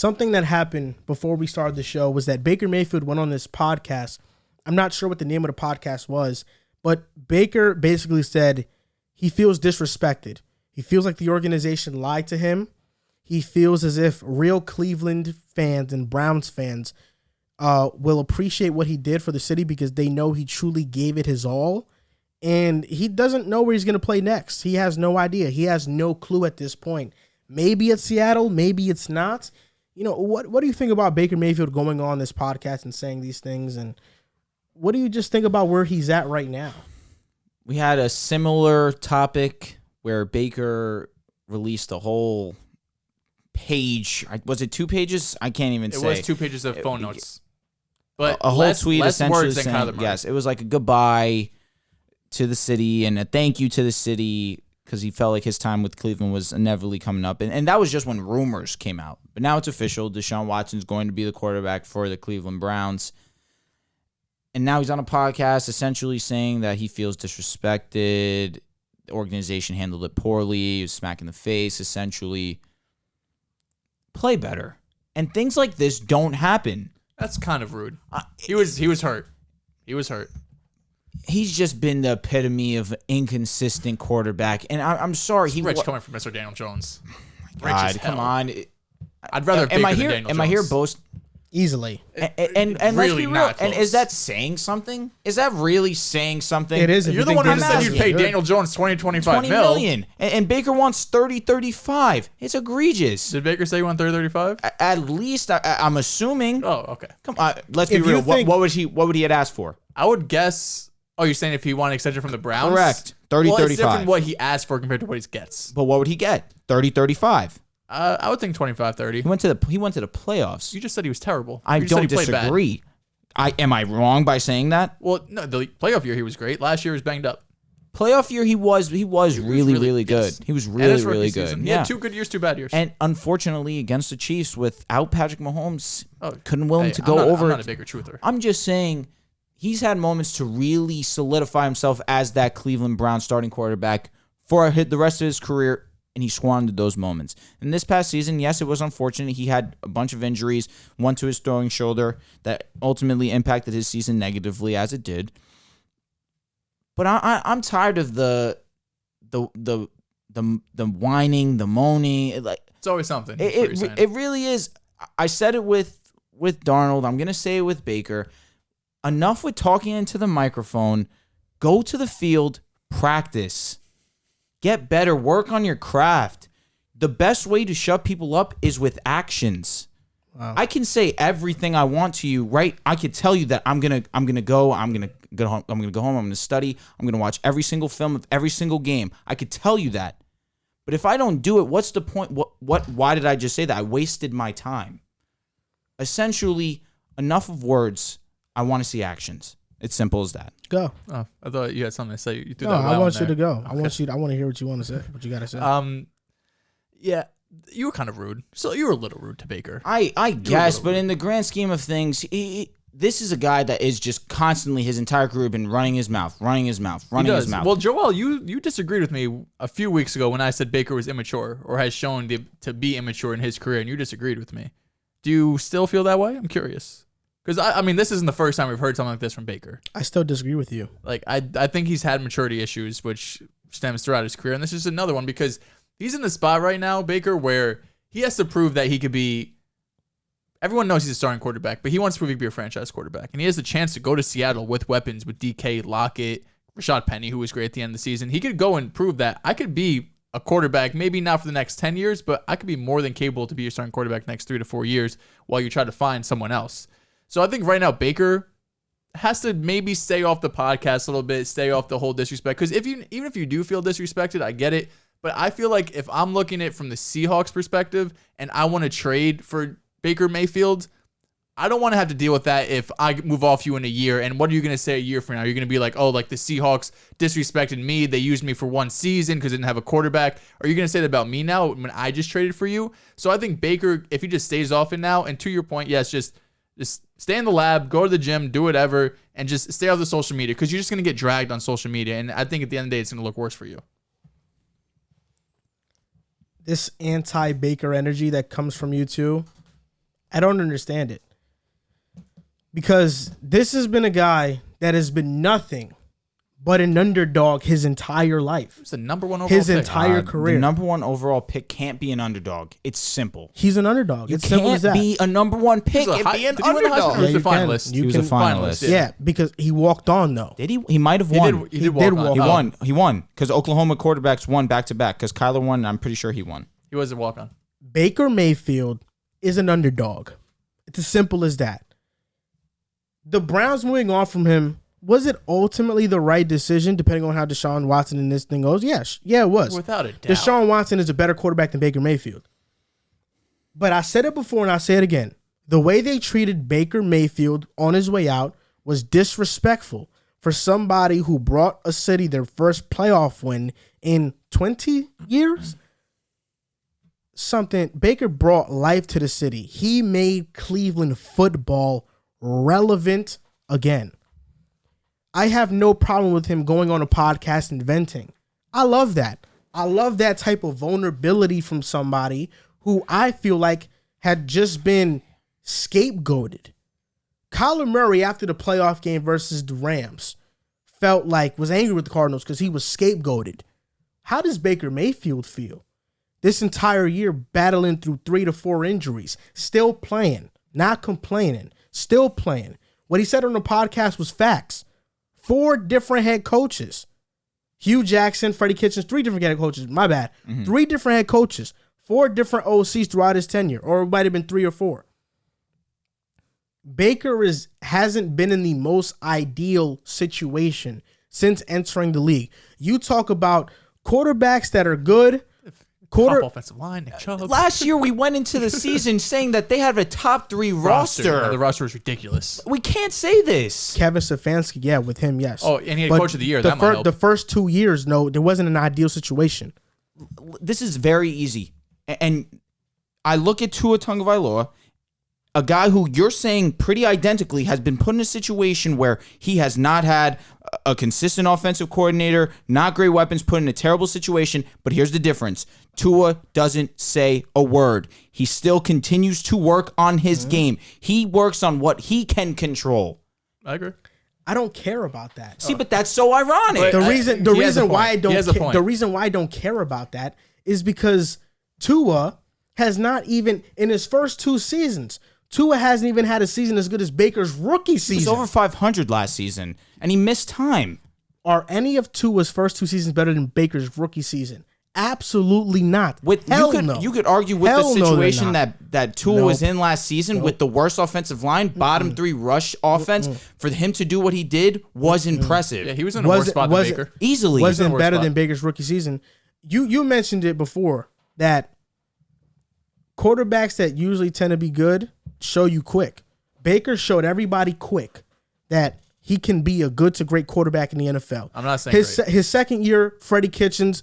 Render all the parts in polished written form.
something that happened before we started the show was that Baker Mayfield went on this podcast. I'm not sure what the name of the podcast was, but Baker basically said he feels disrespected. He feels like the organization lied to him. He feels as if real Cleveland fans and Browns fans will appreciate what he did for the city because they know he truly gave it his all. And he doesn't know where he's going to play next. He has no idea. He has no clue at this point. Maybe it's Seattle. Maybe it's not. You know, what do you think about Baker Mayfield going on this podcast and saying these things? And what do you just think about where he's at right now? We had a similar topic where Baker released a whole page. Was it 2 pages? I can't even say. It was 2 pages of phone notes. But a whole tweet essentially words saying, yes, it was like a goodbye to the city and a thank you to the city because he felt like his time with Cleveland was inevitably coming up. And that was just when rumors came out. But now it's official. Deshaun Watson's going to be the quarterback for the Cleveland Browns. And now he's on a podcast essentially saying that he feels disrespected. The organization handled it poorly. He was smacked in the face, essentially. Play better. And things like this don't happen. That's kind of rude. He was hurt. He was hurt. He's just been the epitome of inconsistent quarterback. And I'm sorry. Rich coming from Mr. Daniel Jones. God, come on. I'd rather have Baker than Daniel Jones. Am I here boast? Easily. And really let's be real. not close. And is that saying something? Is that really saying something? It is. You're the one who said you'd pay Daniel Jones $20 million. And Baker wants 35. It's egregious. Did Baker say he wanted 35? At least I'm assuming. Oh, okay. Come on. Let's be real. What would he had asked for? I would guess. Oh, you're saying if he wanted extension from the Browns? Correct. 30, well, 35. It's different what he asked for compared to what he gets. But what would he get? 30, 35. I would think 25-30. He went to the playoffs. You just said he was terrible. I don't disagree. Am I wrong by saying that? Well, no, the playoff year he was great. Last year he was banged up. Playoff year he was really good. Yes. He was really good. Season. He had 2 good years, 2 bad years. And unfortunately against the Chiefs without Patrick Mahomes, couldn't willing to go over. I'm not a Baker truther. I'm just saying he's had moments to really solidify himself as that Cleveland Browns starting quarterback for the rest of his career. And he squandered those moments. And this past season, yes, it was unfortunate. He had a bunch of injuries, one to his throwing shoulder that ultimately impacted his season negatively, as it did. But I'm tired of the whining, the moaning. Like it's always something. It really is. I said it with Darnold. I'm gonna say it with Baker. Enough with talking into the microphone. Go to the field, practice. Get better. Work on your craft. The best way to shut people up is with actions. Wow. I can say everything I want to you, right? I could tell you that I'm gonna go home. I'm gonna study. I'm gonna watch every single film of every single game. I could tell you that. But if I don't do it, what's the point? Why did I just say that? I wasted my time. Essentially, enough of words. I want to see actions. It's simple as that. Go. Oh, I thought you had something to say. You threw no, that I want you there. to go. Okay. I want to hear what you want to say. What you got to say. Yeah, you were kind of rude. So you were a little rude to Baker. I guess, but in the grand scheme of things, this is a guy that is just constantly his entire career been running his mouth. Well, Joel, you disagreed with me a few weeks ago when I said Baker was immature or has shown to be immature in his career, and you disagreed with me. Do you still feel that way? I'm curious. Because, I mean, this isn't the first time we've heard something like this from Baker. I still disagree with you. Like, I think he's had maturity issues, which stems throughout his career. And this is another one because he's in the spot right now, Baker, where he has to prove that he could be... Everyone knows he's a starting quarterback, but he wants to prove he could be a franchise quarterback. And he has the chance to go to Seattle with weapons, with DK, Lockett, Rashad Penny, who was great at the end of the season. He could go and prove that I could be a quarterback, maybe not for the next 10 years, but I could be more than capable to be a starting quarterback next 3 to 4 years while you try to find someone else. So I think right now Baker has to maybe stay off the podcast a little bit, stay off the whole disrespect. Because even if you do feel disrespected, I get it. But I feel like if I'm looking at it from the Seahawks perspective and I want to trade for Baker Mayfield, I don't want to have to deal with that if I move off you in a year. And what are you going to say a year from now? You're going to be like, oh, like the Seahawks disrespected me. They used me for one season because they didn't have a quarterback. Are you going to say that about me now when I just traded for you? So I think Baker, if he just stays off it now, and to your point, yes, just stay in the lab, go to the gym, do whatever, and just stay off the social media because you're just going to get dragged on social media. And I think at the end of the day, it's going to look worse for you. This anti-Baker energy that comes from you two, I don't understand it. Because this has been a guy that has been nothing but an underdog his entire life. It's the number one overall His pick. entire career. The number one overall pick can't be an underdog. It's simple. He's an underdog. You It's simple as can't that. be a number one pick and be an Did he win the Heisman or underdog. was he you a can. finalist? You He was a can- finalist. Yeah, because he walked on though. Did he? He might have won. He did walk on. He Oh. won. He won because Oklahoma quarterbacks won back to back. Because Kyler won. I'm pretty sure he won. He was a walk on. Baker Mayfield is an underdog. It's as simple as that. The Browns moving on from him, was it ultimately the right decision depending on how Deshaun Watson and this thing goes? Yes. Yeah, it was. Without a doubt. Deshaun Watson is a better quarterback than Baker Mayfield. But I said it before and I say it again. The way they treated Baker Mayfield on his way out was disrespectful for somebody who brought a city their first playoff win in 20 years. Baker brought life to the city. He made Cleveland football relevant again. I have no problem with him going on a podcast and venting. I love that. I love that type of vulnerability from somebody who I feel like had just been scapegoated. Kyler Murray, after the playoff game versus the Rams, was angry with the Cardinals because he was scapegoated. How does Baker Mayfield feel? This entire year battling through 3 to 4 injuries, still playing, not complaining, still playing. What he said on the podcast was facts. 4 different head coaches. Hugh Jackson, Freddie Kitchens, 3 different head coaches. My bad. 3 different head coaches. 4 different OCs throughout his tenure. Or it might have been 3 or 4. Baker hasn't been in the most ideal situation since entering the league. You talk about quarterbacks that are good. Top offensive line, Nick Chubb. Last year we went into the season saying that they have a top 3 roster. Yeah, the roster is ridiculous. We can't say this. Kevin Stefanski, yeah, with him, yes. Oh, and he had But coach of the year. That might help. The first 2 years, no, there wasn't an ideal situation. This is very easy. And I look at Tua Tagovailoa, a guy who you're saying pretty identically has been put in a situation where he has not had a consistent offensive coordinator, not great weapons, put in a terrible situation. But here's the difference. Tua doesn't say a word. He still continues to work on his game. He works on what he can control. I agree. I don't care about that. See, but that's so ironic. But- The reason he has a why I point. don't He has a ca- point. the reason why I don't care about that is because Tua has not even in his first 2 seasons. Tua hasn't even had a season as good as Baker's rookie He was season. over 500 last season, and he missed time. Are any of Tua's first 2 seasons better than Baker's rookie season? Absolutely not. Hell no. You could argue with Hell the no, they're situation not. that Tua was in last season with the worst offensive line, bottom 3 rush offense. For him to do what he did was impressive. Yeah, he was in a worse spot than Baker. Easily. Wasn't worse better spot. than Baker's rookie season. You mentioned it before that quarterbacks that usually tend to be good show you quick. Baker showed everybody quick that he can be a good to great quarterback in the NFL. I'm not saying his second year, Freddie Kitchens,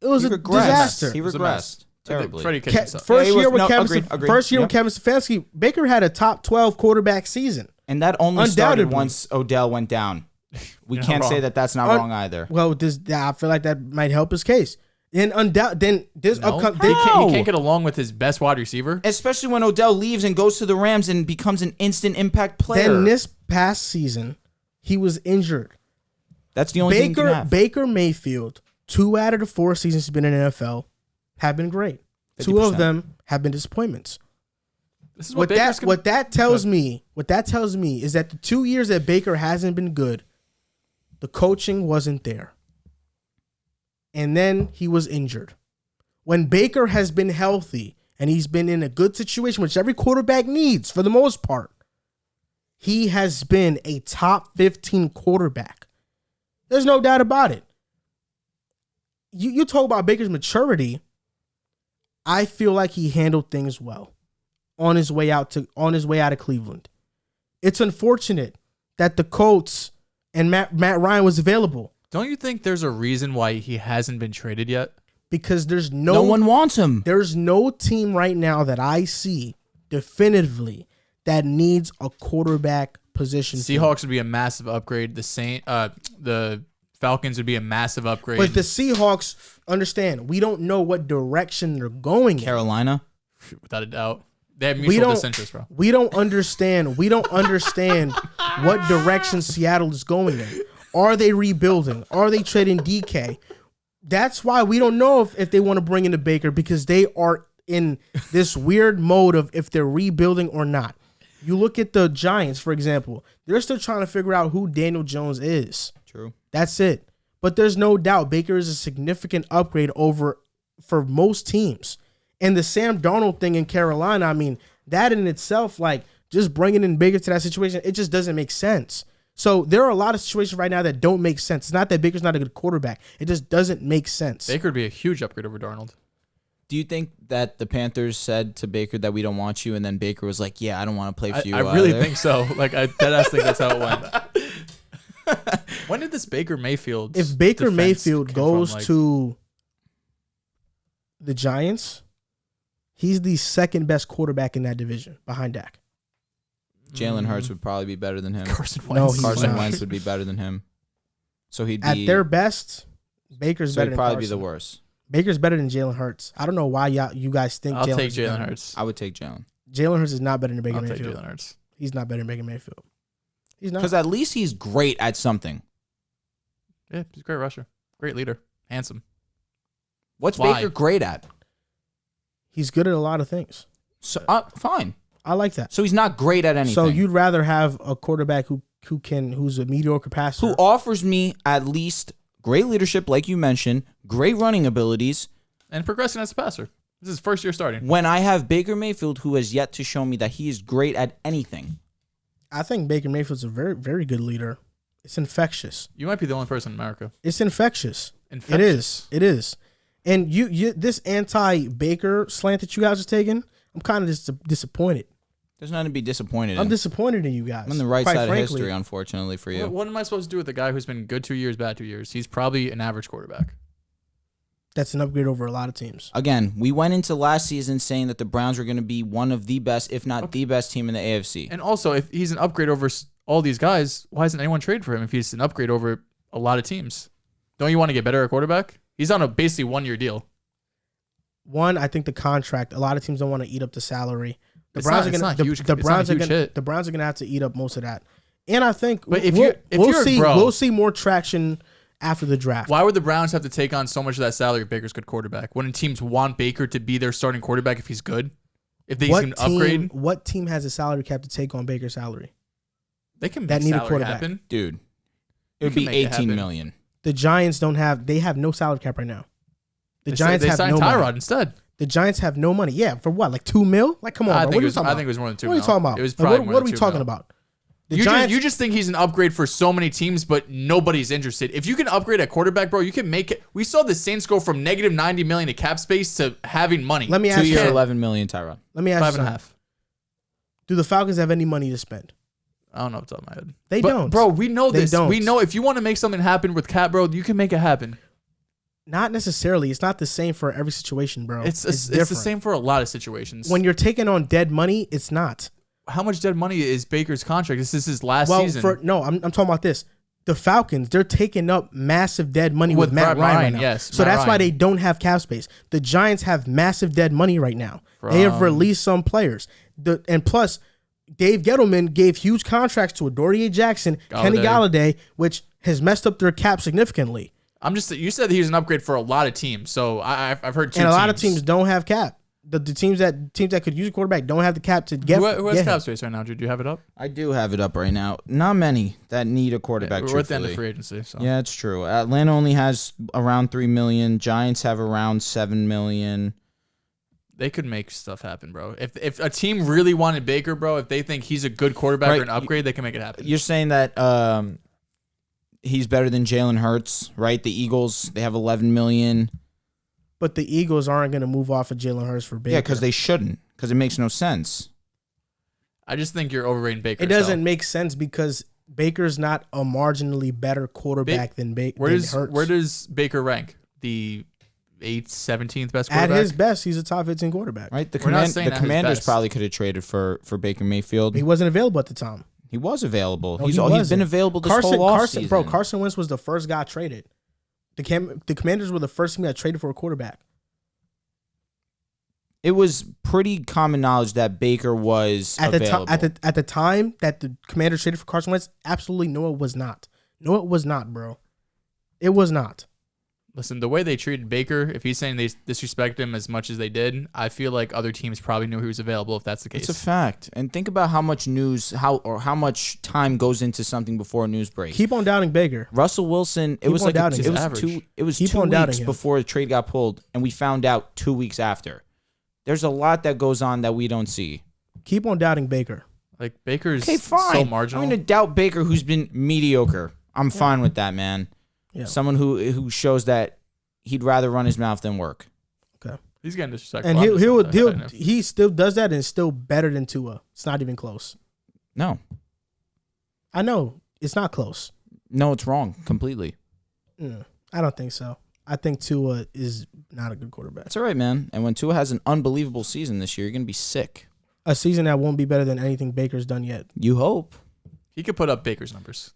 it was He a regressed. disaster. He was a mess. regressed terribly. Freddie Ke- Kitchens sucked. first Yeah, he year was- with no, Kevin, agreed. first year Yep. with Kevin Stefanski, Baker had a top 12 quarterback season. And that only started Undoubtedly. once Odell went down. We You're not can't say wrong. that that's not wrong either. Well, I feel like that might help his case. Then this No. upcoming He can't get along with his best wide receiver. Especially when Odell leaves and goes to the Rams and becomes an instant impact player. then this past season, he was injured. That's the only thing you can have. Baker Mayfield, 2 out of the 4 seasons he's been in the NFL have been great. 2 of 50%. them have been disappointments. This is what Baker's gonna- What that tells me is that the 2 years that Baker hasn't been good, the coaching wasn't there. And then he was injured. When Baker has been healthy and he's been in a good situation, which every quarterback needs for the most part, he has been a top 15 quarterback. There's no doubt about it. You talk about Baker's maturity. I feel like he handled things well on his way out of Cleveland. It's unfortunate that the Colts and Matt Ryan was available Don't you think there's a reason why he hasn't been traded yet? because there's No one wants him. there's no team right now that I see definitively that needs a quarterback position. Seahawks would be a massive upgrade. The Falcons would be a massive upgrade. But the Seahawks, understand, we don't know what direction they're going in. Carolina. Without a doubt. They have mutual disinterest, bro. We don't understand. We don't understand what direction Seattle is going in. Are they rebuilding? Are they trading DK? That's why we don't know if they want to bring in the Baker, because they are in this weird mode of if they're rebuilding or not. You look at the Giants, for example. They're still trying to figure out who Daniel Jones is. True. That's it. But there's no doubt Baker is a significant upgrade for most teams. And the Sam Darnold thing in Carolina, I mean, that in itself, like, just bringing in Baker to that situation, it just doesn't make sense. So there are a lot of situations right now that don't make sense. It's not that Baker's not a good quarterback. It just doesn't make sense. Baker would be a huge upgrade over Darnold. Do you think that the Panthers said to Baker that we don't want you, and then Baker was like, yeah, I don't want to play for you I really think so. Like, I think that's how it went. When did this Baker Mayfield If Baker defense Mayfield come goes from, like, to the Giants, he's the second best quarterback in that division behind Dak. Jalen Hurts would probably be better than him. Carson No, Wentz. he's Carson not. Wentz would be better than him. So he'd be At their best, Baker's so better he'd than probably Carson. be the worst. Baker's better than Jalen Hurts. I don't know why you guys think I'll take Hurts is Jalen better. Hurts. I would take Jalen. Jalen Hurts is not better than Baker I'll take Mayfield. Jalen Hurts. He's not better than Baker Mayfield. He's not. Because at least he's great at something. Yeah, he's a great rusher. Great leader. Handsome. What's Why? Baker great at? He's good at a lot of things. So fine. I like that. So he's not great at anything. So you'd rather have a quarterback who's a mediocre passer. who offers me at least great leadership, like you mentioned, great running abilities, And progressing as a passer. This is his first year starting. when I have Baker Mayfield, who has yet to show me that he is great at anything. I think Baker Mayfield's a very, very good leader. It's infectious. You might be the only person in America. It's infectious. Infectious. It is. And you this anti-Baker slant that you guys are taking, I'm kind of just disappointed. There's nothing to be disappointed I'm in. disappointed in you guys. I'm on the right quite side frankly. of history, unfortunately for you. What am I supposed to do with a guy who's been good 2 years, bad 2 years? He's probably an average quarterback. That's an upgrade over a lot of teams. Again, we went into last season saying that the Browns were going to be one of the best, if not the best team in the AFC. And also, if he's an upgrade over all these guys, why hasn't anyone traded for him if he's an upgrade over a lot of teams? Don't you want to get better at quarterback? He's on a basically 1 year deal. One, I think the contract. A lot of teams don't want to eat up the salary. The It's Browns not- are it's gonna. not The, huge- the it's not a Browns are huge gonna. hit. The Browns are gonna have to eat up most of that. And I think But if we'll, you're- if we'll you're a see. bro- We'll see more traction after the draft. Why would the Browns have to take on so much of that salary if Baker's good quarterback? Wouldn't teams want Baker to be their starting quarterback if he's good? If they can upgrade, What team has a salary cap to take on Baker's salary? they can make that need a salary quarterback? happen. Dude, it You would can be make it 18 happen. million. The Giants don't have. They have no salary cap right now. The They Giants have signed no Tyrod money. instead. The Giants have no money. Yeah, for what? Like $2 million? Like, come on, I bro. think What are it we was. talking I about? think it was more than 2 What are we mil. talking about? It was Like, probably what more are than we 2 talking mil. about? The You Giants. just think he's an upgrade for so many teams, but nobody's interested. If you can upgrade at quarterback, bro, you can make it. We saw the Saints go from negative 90 million to cap space to having money. Let me 2 ask year, you. 11 million, Tyrod. Let me ask you 5.5. something. Do the Falcons have any money to spend? I don't know off the top of my head. They But, don't. bro. We know They this. don't. We know if you want to make something happen with cap, bro, you can make it happen. Not necessarily. It's not the same for every situation, bro. It's the different. same for a lot of situations. When you're taking on dead money, it's not. How much dead money is Baker's contract? This is his last Well, season. I'm talking about this. The Falcons, they're taking up massive dead money with Matt Ryan right now. yes, So Matt that's why Ryan. they don't have cap space. The Giants have massive dead money right now. They have From- released some players. And plus, Dave Gettleman gave huge contracts to Adoree Jackson, Kenny Galladay, which has messed up their cap significantly. You said that he's an upgrade for a lot of teams. So I've heard two And a teams. lot of teams don't have cap. The teams that could use a quarterback don't have the cap to get. Who has get him. cap space right now, Jude? Do you have it up? I do have it up right now. Not many that need a quarterback. We're at the end of truthfully. free agency. So. Yeah, it's true. Atlanta only has around 3 million. Giants have around 7 million. They could make stuff happen, bro. If a team really wanted Baker, bro, if they think he's a good quarterback Right, or an upgrade, they can make it happen. You're saying that he's better than Jalen Hurts, right? The Eagles, they have 11 million. But the Eagles aren't going to move off of Jalen Hurts for Baker. Yeah, because they shouldn't, because it makes no sense. I just think you're overrating Baker. It doesn't make sense because Baker's not a marginally better quarterback than Hurts. Where does Baker rank? The 8th, 17th best At quarterback? his best, he's a top 15 quarterback. Right? We're not saying The at his Commanders best. probably could have traded for Baker Mayfield. He wasn't available at the time. He was available. No, he's he been wasn't. available this whole offseason. Bro, Carson Wentz was the first guy traded. The Commanders were the first team that traded for a quarterback. It was pretty common knowledge that Baker was available. At the time that the Commanders traded for Carson Wentz, absolutely no, it was not. No, it was not, bro. It was not. Listen, the way they treated Baker, if he's saying they disrespect him as much as they did, I feel like other teams probably knew he was available if that's the case. It's a fact. And think about how much how much time goes into something before a news break. Keep on doubting Baker. Russell Wilson, it was 2 weeks before the trade got pulled, and we found out 2 weeks after. There's a lot that goes on that we don't see. Keep on doubting Baker. Like, Baker's fine. so marginal. I'm going to doubt Baker, who's been mediocre. I'm fine with that, man. Yeah. Someone who shows that he'd rather run his mouth than work. Okay. He's getting disrespectful. And he still does that and is still better than Tua. It's not even close. No. I know. It's not close. No, it's wrong completely. I don't think so. I think Tua is not a good quarterback. That's all right, man. And when Tua has an unbelievable season this year, you're going to be sick. A season that won't be better than anything Baker's done yet. You hope. He could put up Baker's numbers.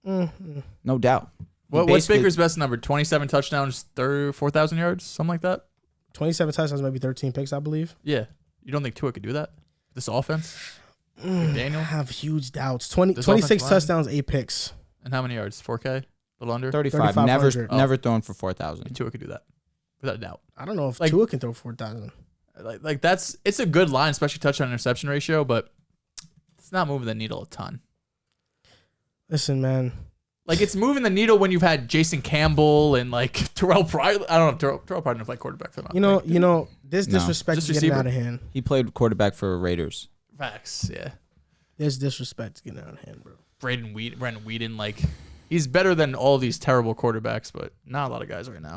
No doubt. What's Baker's best number? 27 touchdowns, 4,000 yards, something like that? 27 touchdowns, maybe 13 picks, I believe. Yeah. You don't think Tua could do that? This offense? Daniel? I have huge doubts. 26 touchdowns, 8 picks. And how many yards? 4K? A little under? 35. Never thrown for 4,000. Tua could do that. Without a doubt. I don't know if Tua can throw 4,000. Like it's a good line, especially touchdown interception ratio, but it's not moving the needle a ton. Listen, man. Like, it's moving the needle when you've had Jason Campbell and, like, Terrell Pryor. I don't know. Terrell Pryor didn't play quarterback for them. You know, this disrespect is getting out of hand. He played quarterback for Raiders. Facts, yeah. This disrespect is getting out of hand, bro. Brandon Weeden, like, he's better than all these terrible quarterbacks, but not a lot of guys right now.